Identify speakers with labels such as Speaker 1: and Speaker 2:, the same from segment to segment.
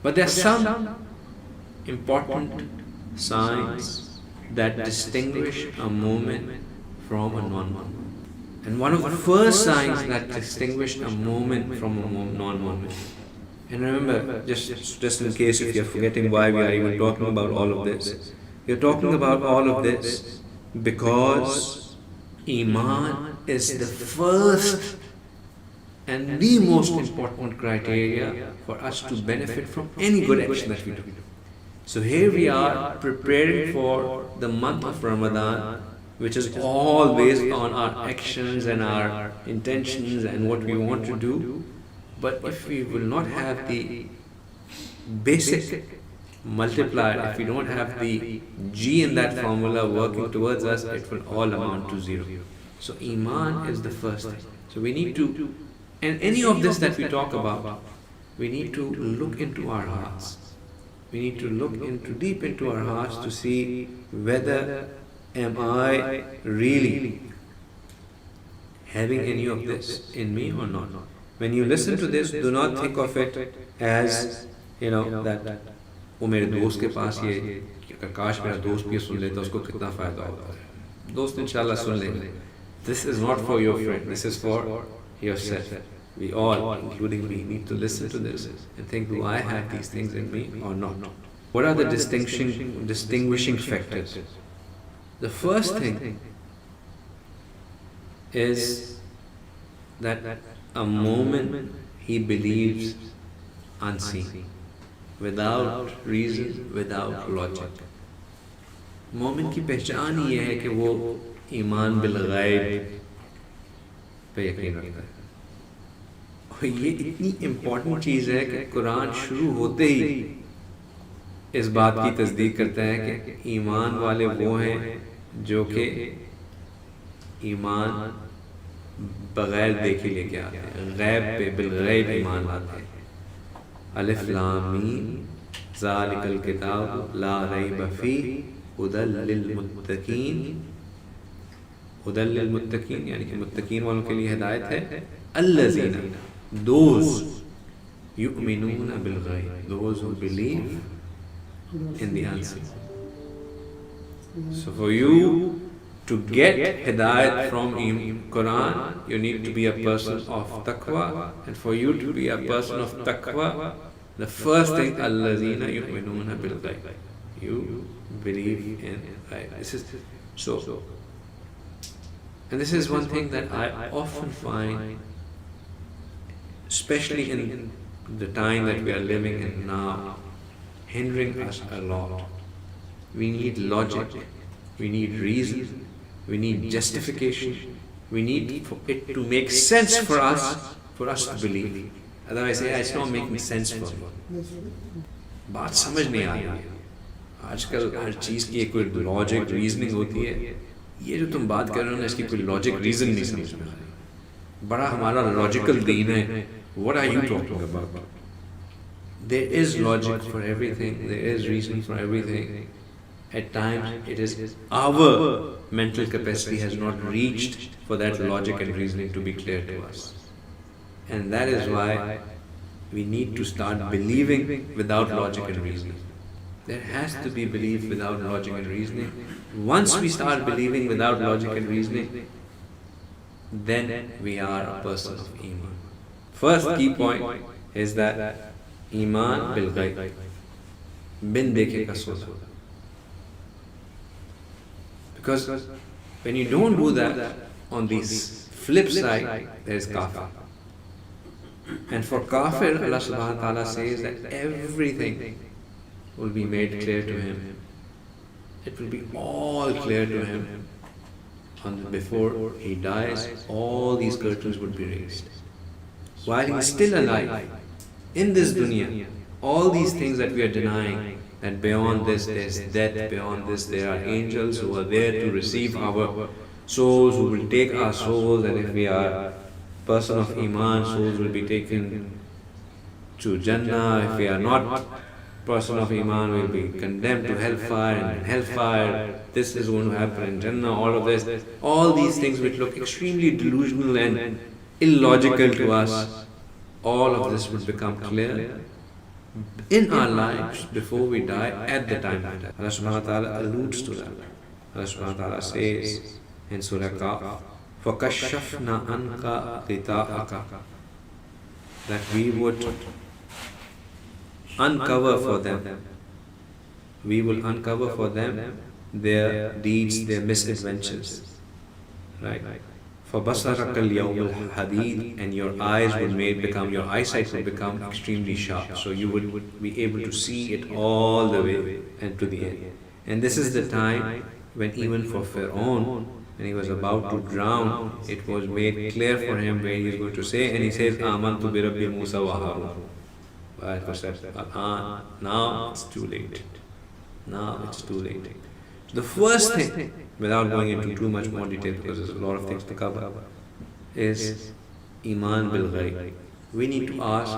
Speaker 1: But there are some important signs that distinguish a moment from a non-moment. And one of the first signs that distinguish a moment from a non-moment. And remember, just in case if you're forgetting why we are even talking about all of this, we're talking about all of this because Iman is the first and the most important criteria for us to benefit from any good action that we do. So here we are preparing for the month of Ramadan, which is all based on our actions and our intentions and what we want to do. But if we will not have the basic multiplier, if we don't have the G in that formula working towards us, it will all amount to zero. So Iman is the first thing. So we need to, and any of this that we talk about, we need to look into our hearts. We need to look deep into our hearts to see whether am I really having any of this in me or not. When you listen to this, do not think of it as, that वो मेरे दोस्त के पास ये काश मेरा दोस्त भी सुन लेता उसको कितना फ़ायदा होता है. दोस्त इंशाल्लाह सुन लेंगे. This is not for your friend, this is for yourself. We all, including me, need to listen to this and think, do I have these things in me or not? What are the distinguishing factors? The first thing is that a moment he believes unseen, without reason, without logic. मोमिन की पहचान ही ये है कि वो ईमान bill गैब पे यकीन रखता है. और ये इतनी इम्पोर्टेंट चीज़ है कि कुरान शुरू होते ही इस बात की तस्दीक करता है कि ईमान वाले वो हैं जो कि ईमान बगैर देखे लेके आते हैं, गैब पे बिल गैब ईमान लाते हैं. अलिफ लाम मीम ज़ालिकल किताब ला रैब फीह हुदल लिल मुत्तकीन. हुदल लिल मुत्तकीन यानी कि मुत्तकीन वालों के लिए हिदायत है. अल्लज़ीना, those युमिनून बिल गैब, those who believe in the unseen. So for you to get hidayat from Quran, you need to be a person of taqwa, and for you to be a person of taqwa, the first thing, allazina yu'minuna bil ghaib, you believe in ghaib. This is so, and this is one thing that I often find, especially in the time that we are living in now, hindering us a lot. We need logic, we need reason, we need justification, we need for it to make sense for us to believe. Otherwise, it's not making sense for me. बात समझ नहीं आ रही है. आजकल हर चीज़ की एक कोई logic reasoning होती है. ये जो तुम बात कर रहे हो ना, इसकी कोई लॉजिक रीजन नहीं समझ में आ रही. बड़ा हमारा लॉजिकल दीन है. What are you talking about? There is logic for everything, there is reason for everything. At times it is our mental capacity has not reached for that logic and reasoning to be clear to us. And that is why we need to start believing without logic and reasoning. There has to be belief without logic and reasoning. Once we start believing without logic and reasoning, then we are a person of Iman. First key point is that Iman bil ghaib, bin dekhe ka soda. Because when you don't do that, on the flip side, there is kafir. And for kafir, Allah subhanahu wa ta'ala says that everything will be made clear to him. It will be all clear to him. And before he dies, all these curtains would be raised. While he is still alive, in this dunya, all these things that we are denying, that beyond this there is death, beyond this there are angels who are there to receive our souls, who will take our souls, and if we are person of Iman, souls will be taken to Jannah. If we are not person of Iman, we will be condemned to hellfire, and in hellfire this is going to happen in Jannah, all of this. All these things which look extremely delusional and illogical to us, all of this would become clear in our lives before we die, at the time we die. Allah subhanahu wa ta'ala alludes to that. Allah subhanahu wa ta'ala says in Surah Kaf, فَكَشَّفْنَا عَنْكَ غِطَاءَكَ, that we would uncover for them, we will uncover for them their deeds, their misadventures. Right? فَبَصَرَكَ الْيَوْمُ الْحَدِيدِ, and your eyes will become, your eyesight will become extremely sharp. So you would be able to see it all the way and to the end. And this is the time when even for Pharaoh, when he was about to drown, it was made clear for him where he is going to say, and he says, آمَنْتُ بِرَبِّ مُوسَى وَهَارُونَ. But it was said, now it's too late. Now it's too late. The first thing, without going into too much more detail because there's a lot of things to cover, is Imaan bil Ghaib. We need to ask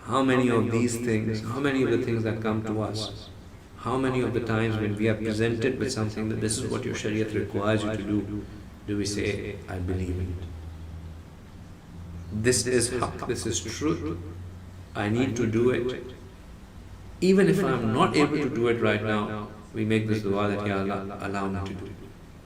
Speaker 1: how many of these things, how many of the things that come to us, how many of the times when we are presented with something that this is what your Shariat requires you to do we say, I believe in it. This is haqq, this is truth, I need to do it. Even if I'm not able to do it right now, we make this dua that, Ya Allah, allow me to do it.